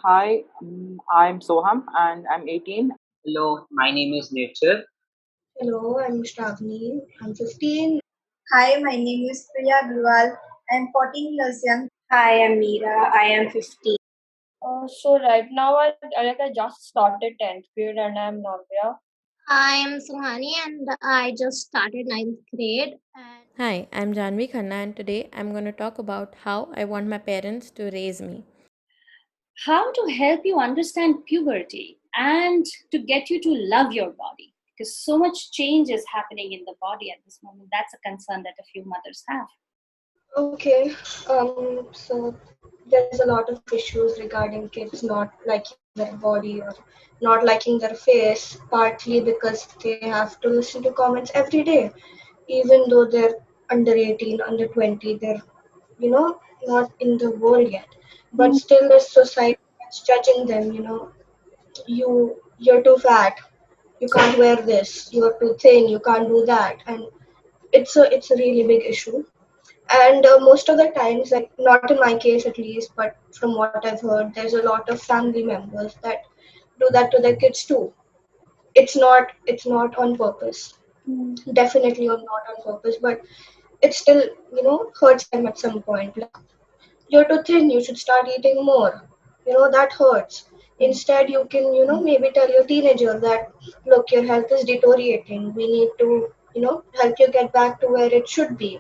Hi, I'm Soham and I'm 18. Hello, my name is Nature. Hello, I'm Shravani. I'm 15. Hi, my name is Priya Agrawal. I am 14 years young. Hi, I'm Meera. I am 15. So right now I just started 10th grade and I'm Navya. I am Suhani and I just started ninth grade. And Hi, I'm Janvi Khanna, and today I'm going to talk about how I want my parents to raise me. How to help you understand puberty and to get you to love your body, because so much change is happening in the body at this moment. That's a concern that a few mothers have. Okay, so there's a lot of issues regarding kids not liking their body or not liking their face, partly because they have to listen to comments every day, even though they're under 18, under 20, they're, not in the world yet. But still, the society is judging them, you're too fat, you can't wear this, you're too thin, you can't do that. And it's a really big issue. And most of the times, like not in my case at least, but from what I've heard, there's a lot of family members that do that to their kids too. It's not on purpose, definitely not on purpose, but it still hurts them at some point. Like, you're too thin, you should start eating more. That hurts. Instead, you can maybe tell your teenager that, look, your health is deteriorating, we need to help you get back to where it should be.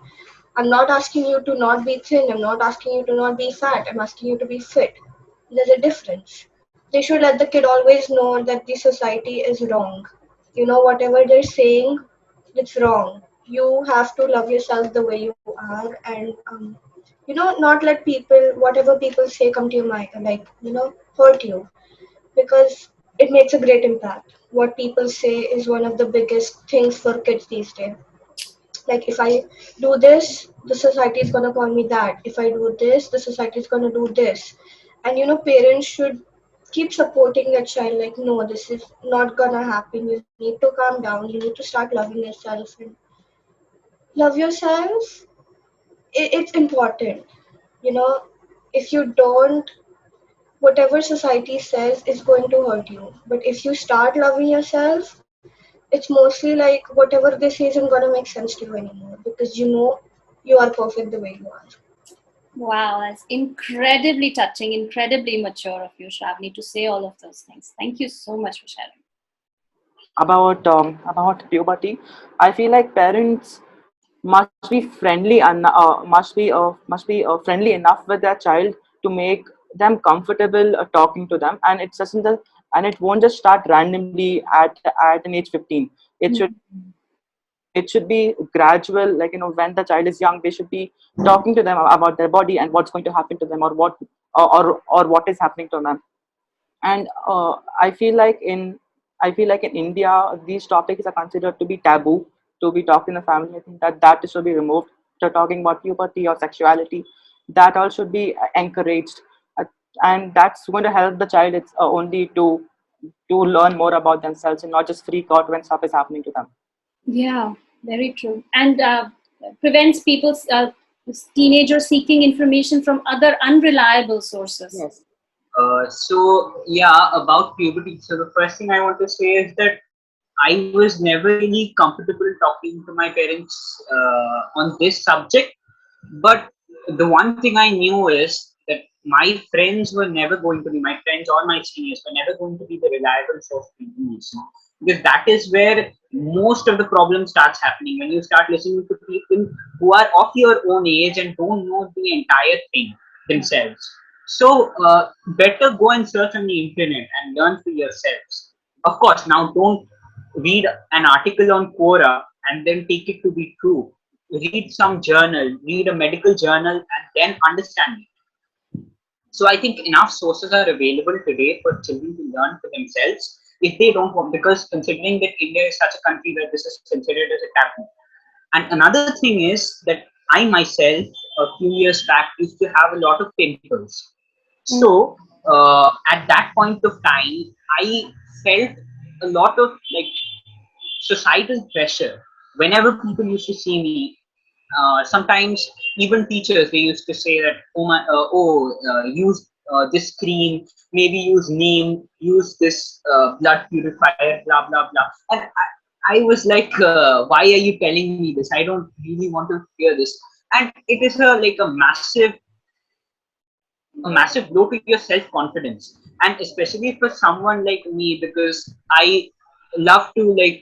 I'm not asking you to not be thin. I'm not asking you to not be fat. I'm asking you to be fit. There's a difference. They should let the kid always know that the society is wrong. Whatever they're saying, it's wrong. You have to love yourself the way you are, and not let people, whatever people say, come to your mind, like hurt you, because it makes a great impact. What people say is one of the biggest things for kids these days. Like, if I do this, the society is going to call me that. If I do this, the society is going to do this. And parents should keep supporting their child, like, no, this is not going to happen. You need to calm down, you need to start loving yourself. And love yourself, it's important. you know if you don't, whatever society says is going to hurt you. But if you start loving yourself, it's mostly like whatever they say isn't going to make sense to you anymore, because you are perfect the way you are. Wow, that's incredibly touching, incredibly mature of you, Shravani, to say all of those things. Thank you so much for sharing. About puberty, I feel like parents must be friendly and must be friendly enough with their child to make them comfortable talking to them, and it won't just start randomly at an age 15. It should be gradual, like when the child is young they should be talking to them about their body and what's going to happen to them, or what is happening to them. And I feel like in India these topics are considered to be taboo to be talked in the family. I think that should be removed. So talking about puberty or sexuality, that all should be encouraged. Uh, and that's going to help the child. It's only to learn more about themselves and not just freak out when stuff is happening to them. Yeah, very true. And prevents people's teenagers seeking information from other unreliable sources. Yes. So yeah, about puberty. So the first thing I want to say is that I was never really comfortable talking to my parents on this subject. But the one thing I knew is that my friends were never going to be, my friends or my seniors were never going to be the reliable source of information, because that is where most of the problem starts happening, when you start listening to people who are of your own age and don't know the entire thing themselves. So better go and search on the internet and learn for yourselves. Of course, now don't read an article on Quora and then take it to be true. Read some journal, read a medical journal, and then understand it. So I think enough sources are available today for children to learn for themselves if they don't want, because considering that India is such a country where this is considered as a taboo. And another thing is that I myself, a few years back, used to have a lot of pimples. So at that point of time, I felt a lot of like societal pressure. Whenever people used to see me, sometimes even teachers, they used to say that, oh my, this cream, maybe use neem, use this blood purifier, blah blah blah. And I was like, why are you telling me this? I don't really want to hear this. And it is a massive blow to your self confidence, and especially for someone like me, because I love to like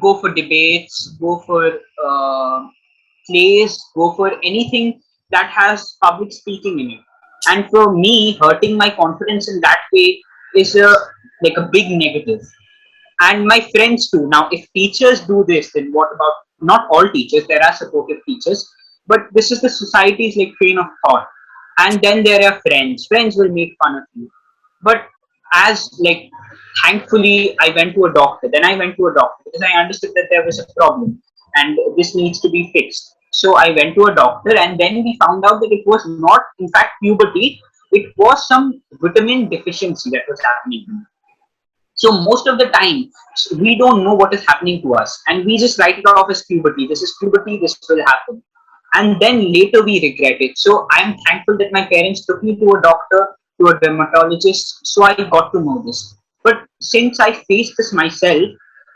go for debates, go for plays, go for anything that has public speaking in it. And for me, hurting my confidence in that way is a like a big negative. And my friends too. Now, if teachers do this, then what about not all teachers? There are supportive teachers, but this is the society's like train of thought. And then there are friends. Friends will make fun of you. But as like, thankfully, I went to a doctor. Then I went to a doctor because I understood that there was a problem and this needs to be fixed. So I went to a doctor, and then we found out that it was not, in fact, puberty. It was some vitamin deficiency that was happening. So most of the time, we don't know what is happening to us, and we just write it off as puberty. This is puberty. This will happen, and then later we regret it. So I'm thankful that my parents took me to a doctor, to a dermatologist, so I got to know this. But since I faced this myself,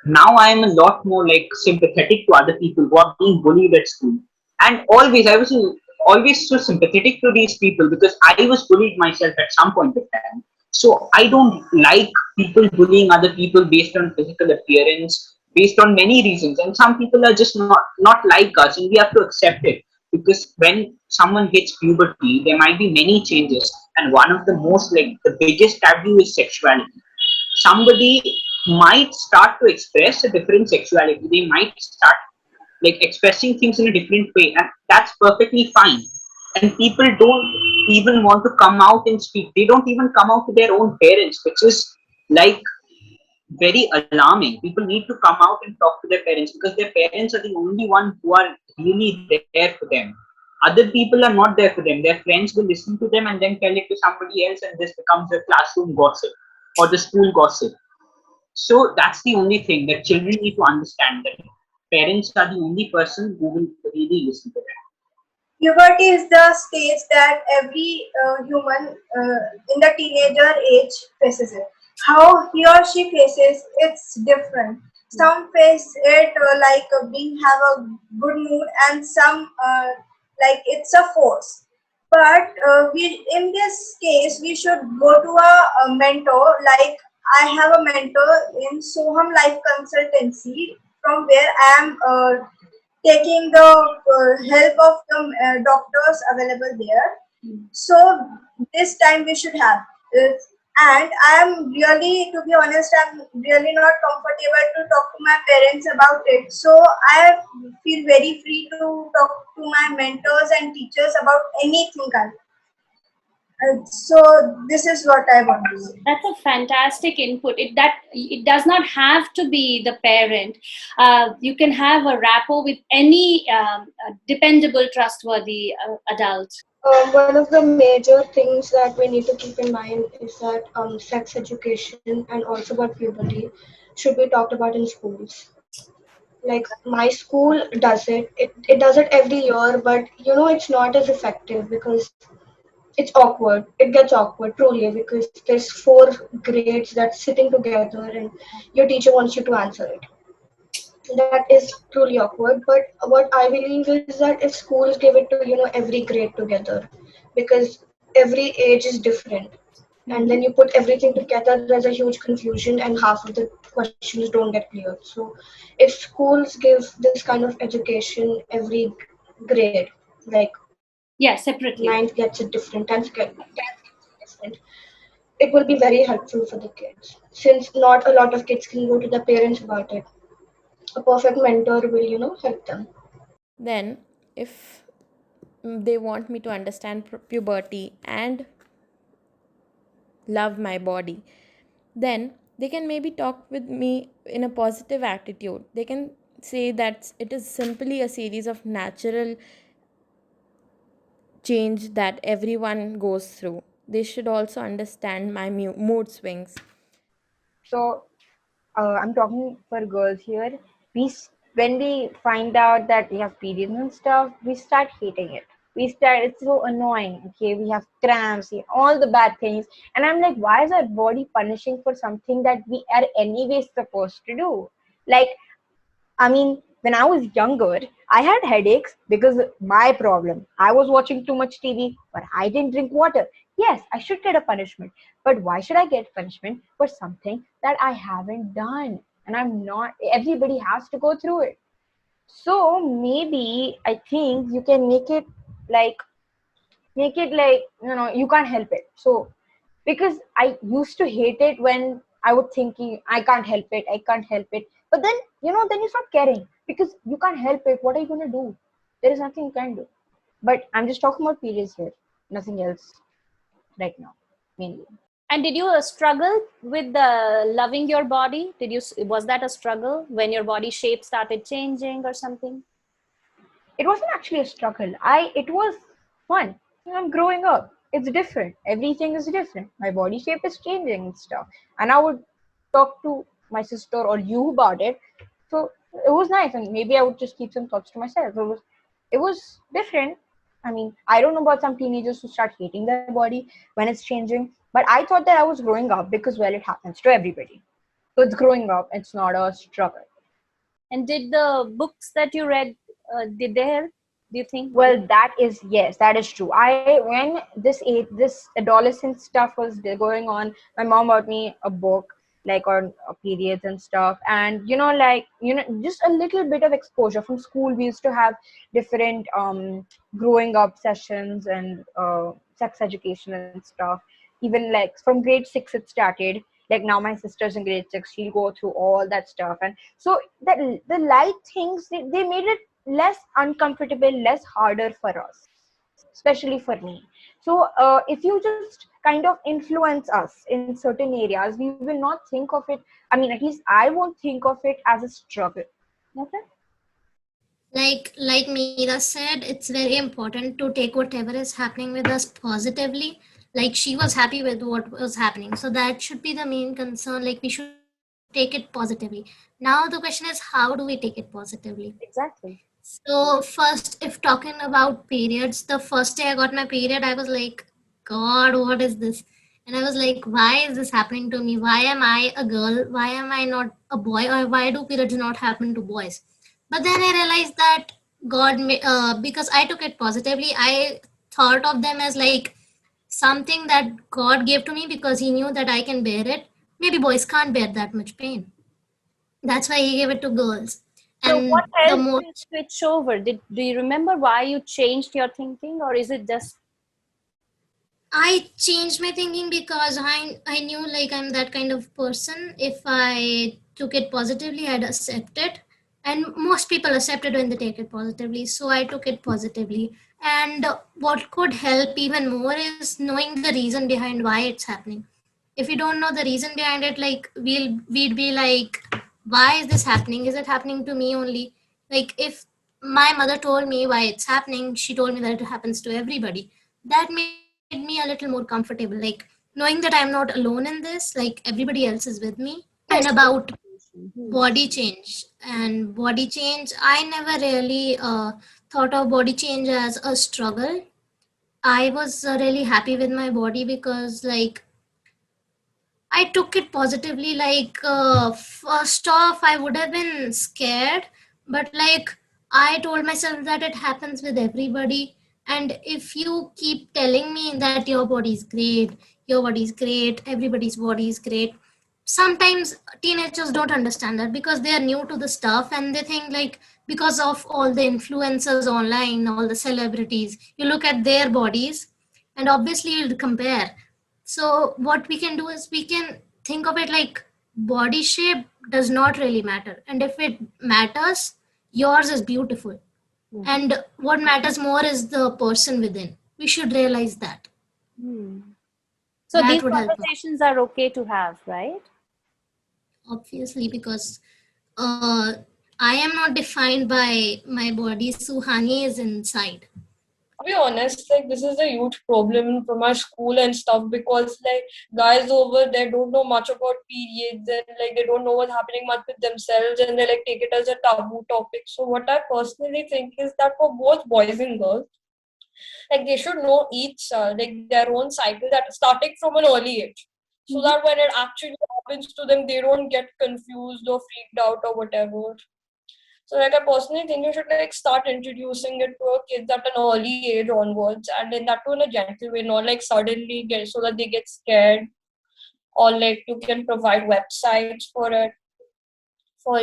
now I am a lot more like sympathetic to other people who are being bullied at school. And always, I was always so sympathetic to these people because I was bullied myself at some point of time. So I don't like people bullying other people based on physical appearance, based on many reasons. And some people are just not like us, and we have to accept it. Because when someone hits puberty, there might be many changes, and one of the most like the biggest taboo is sexuality. Somebody might start to express a different sexuality. They might start like expressing things in a different way, and that's perfectly fine. And people don't even want to come out and speak. They don't even come out to their own parents, which is like very alarming. People need to come out and talk to their parents because their parents are the only one who are really there for them. Other people are not there for them. Their friends will listen to them and then tell it to somebody else, and this becomes a classroom gossip or the school gossip. So that's the only thing that children need to understand, that parents are the only person who will really listen to them. Puberty is the stage that every human in the teenager age faces it. How he or she faces it's different. Some face it like being have a good mood, and some like it's a force. But we in this case we should go to a mentor. Like I have a mentor in Soham Life Consultancy, from where I am taking the help of the doctors available there. So this time we should have. And I am really, to be honest, I'm really not comfortable to talk to my parents about it. So I feel very free to talk to my mentors and teachers about anything. So this is what I want to say. That's a fantastic input. It does not have to be the parent. You can have a rapport with any dependable, trustworthy adult. One of the major things that we need to keep in mind is that sex education and also about puberty should be talked about in schools. Like my school does it. It does it every year, but it's not as effective because it's awkward. It gets awkward truly because there's 4 grades that's sitting together and your teacher wants you to answer it. That is truly awkward. But what I believe is that if schools give it to every grade together, because every age is different, and then you put everything together, there's a huge confusion and half of the questions don't get cleared. So if schools give this kind of education every grade, like Yeah, separately. 9th gets it different, 10th gets it different, it will be very helpful for the kids. Since not a lot of kids can go to their parents about it, a perfect mentor will help them. Then, if they want me to understand puberty and love my body, then they can maybe talk with me in a positive attitude. They can say that it is simply a series of natural change that everyone goes through. They should also understand my mood swings. So I'm talking for girls here. When we find out that we have periods and stuff, we start hating it. We start, it's so annoying. Okay, we have cramps, all the bad things. And I'm like, why is our body punishing for something that we are anyways supposed to do? Like, I mean, when I was younger, I had headaches because my problem. I was watching too much TV, but I didn't drink water. Yes, I should get a punishment. But why should I get punishment for something that I haven't done? And I'm not, everybody has to go through it. So maybe I think you can like, you can't help it. So because I used to hate it when I would thinking I can't help it, I can't help it. But then then you start caring because you can't help it. What are you gonna do? There is nothing you can do. But I'm just talking about periods here, nothing else right now, mainly. And did you struggle with the loving your body? Was that a struggle when your body shape started changing or something? It wasn't actually a struggle. It was fun. I'm growing up. It's different. Everything is different. My body shape is changing and stuff. And I would talk to my sister or you about it. So it was nice. And maybe I would just keep some thoughts to myself. It was different. I mean, I don't know about some teenagers who start hating their body when it's changing. But I thought that I was growing up because, well, it happens to everybody. So it's growing up. It's not a struggle. And did the books that you read, did they help? Do you think? Well, yes, that is true. When this adolescent stuff was going on, my mom bought me a book like on periods and stuff, and just a little bit of exposure from school. We used to have different growing up sessions and sex education and stuff. Even like from grade 6 it started. Like now my sister's in grade 6, she'll go through all that stuff, and so that the light things they made it less uncomfortable, less harder for us, especially for me. So if you just kind of influence us in certain areas, we will not think of it. I mean, at least I won't think of it as a struggle. Okay. Like Meera said, it's very important to take whatever is happening with us positively. Like she was happy with what was happening, so that should be the main concern. Like we should take it positively. Now the question is, how do we take it positively? Exactly. So first, if talking about periods, the first day I got my period, I was like, God, what is this? And I was like, why is this happening to me? Why am I a girl? Why am I not a boy? Or why do periods not happen to boys? But then I realized that because I took it positively, I thought of them as like something that God gave to me because He knew that I can bear it. Maybe boys can't bear that much pain. That's why He gave it to girls. So And what the helped more you switch over? Do you remember why you changed your thinking, or is it just? I changed my thinking because I knew like I'm that kind of person. If I took it positively, I'd accept it. And most people accept it when they take it positively. So I took it positively. And what could help even more is knowing the reason behind why it's happening. If we don't know the reason behind it, like we'd be like, why is this happening? Is it happening to me only? Like if my mother told me why it's happening, she told me that it happens to everybody. That made me a little more comfortable, like knowing that I'm not alone in this, like everybody else is with me. And about body change I never really thought of body change as a struggle. I was really happy with my body because like I took it positively. Like, first off, I would have been scared, but like, I told myself that it happens with everybody. And if you keep telling me that your body is great, everybody's body is great, sometimes teenagers don't understand that because they are new to the stuff and they think like, because of all the influencers online, all the celebrities, you look at their bodies and obviously you'll compare. So what we can do is we can think of it like body shape does not really matter. And if it matters, yours is beautiful. And what matters more is the person within. We should realize that. So That these would help us, conversations are okay to have, right? obviously, because uh, I am not defined by my body. Suhani is inside. To be honest, like this is a huge problem from our school and stuff because like guys over there don't know much about periods and like they don't know what's happening much with themselves and they like take it as a taboo topic. So what I personally think is that for both boys and girls, Like they should know each like their own cycle, that starting from an early age, so that when it actually happens to them, they don't get confused or freaked out or whatever. So like I personally think you should like start introducing it to kids at an early age onwards, and then that too in a gentle way, not like suddenly get so that they get scared, or like you can provide websites for it, for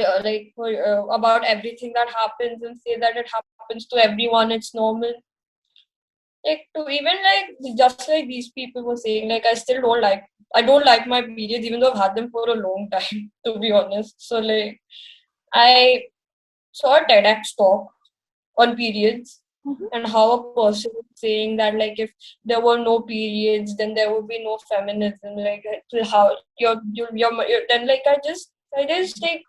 about everything that happens, and say that it happens to everyone, it's normal. Like to even like just like these people were saying, like I don't like my periods even though I've had them for a long time, to be honest. So like I saw a TEDx talk on periods, and how a person was saying that like if there were no periods, then there would be no feminism. Like how you're then like I just like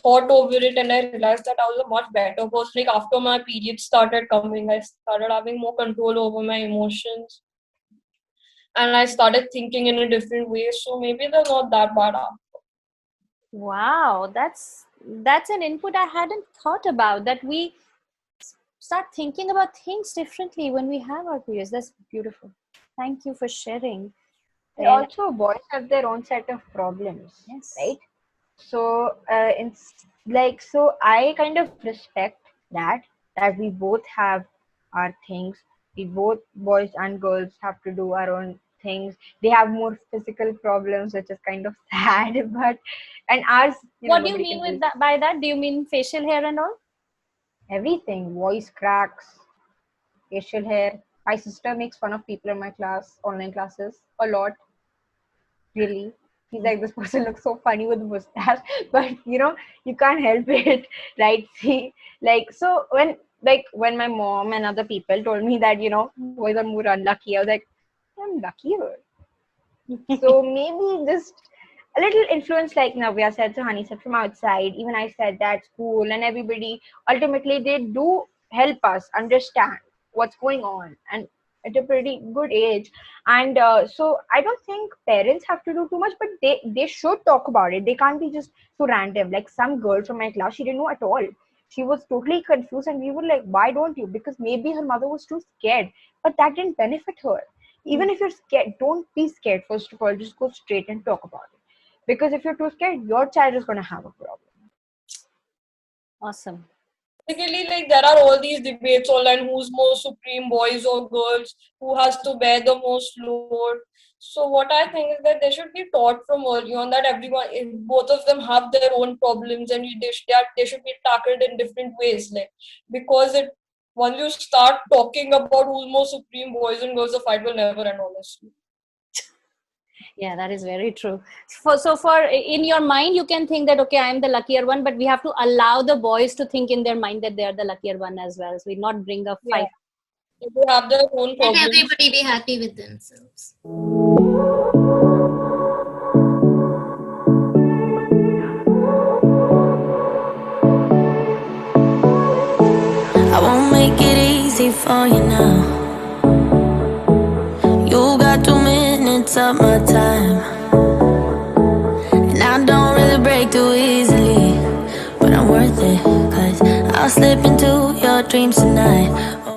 thought over it, and I realized that I was a much better person. Like after my periods started coming, I started having more control over my emotions, and I started thinking in a different way. So maybe they're not that bad. Wow, that's an input I hadn't thought about, that we start thinking about things differently when we have our periods. That's beautiful. Thank you for sharing. And also, boys have their own set of problems, Yes. right? So, so I kind of respect that we both have our things. We both, boys and girls, have to do our own things. They have more physical problems, which is kind of sad, and ours. What do you mean with that? By that, do you mean facial hair and all? Everything, voice cracks, facial hair. My sister makes fun of people in my class, online classes, a lot. Really, he's like, this person looks so funny with the mustache, but you can't help it, right? See, so when my mom and other people told me that boys are more unlucky, I was like, I'm luckier. So maybe just a little influence, like Navya said, so Hani said, from outside. Even I said that school and everybody, ultimately they do help us understand what's going on, and at a pretty good age. And so I don't think parents have to do too much, but they should talk about it. They can't be just so random. Like some girl from my class, she didn't know at all. She was totally confused, and we were like, why don't you? Because maybe her mother was too scared, but that didn't benefit her. Even if you're scared, don't be scared. First of all, just go straight and talk about it. Because if you're too scared, your child is going to have a problem. Awesome. Basically, like there are all these debates online: who's more supreme, boys or girls? Who has to bear the most load? So what I think is that they should be taught from early on that both of them have their own problems, and they should be tackled in different ways. Like because once you start talking about who's more supreme, boys and girls, the fight will never end. Honestly. Yeah, that is very true. So for in your mind, you can think that, okay, I'm the luckier one, but we have to allow the boys to think in their mind that they are the luckier one as well. So we not bring a fight. Yeah. They have their own problems. Let everybody be happy with themselves. I won't make it easy for you now. You got 2 minutes of my time, and I don't really break too easily, but I'm worth it, 'cause I'll slip into your dreams tonight.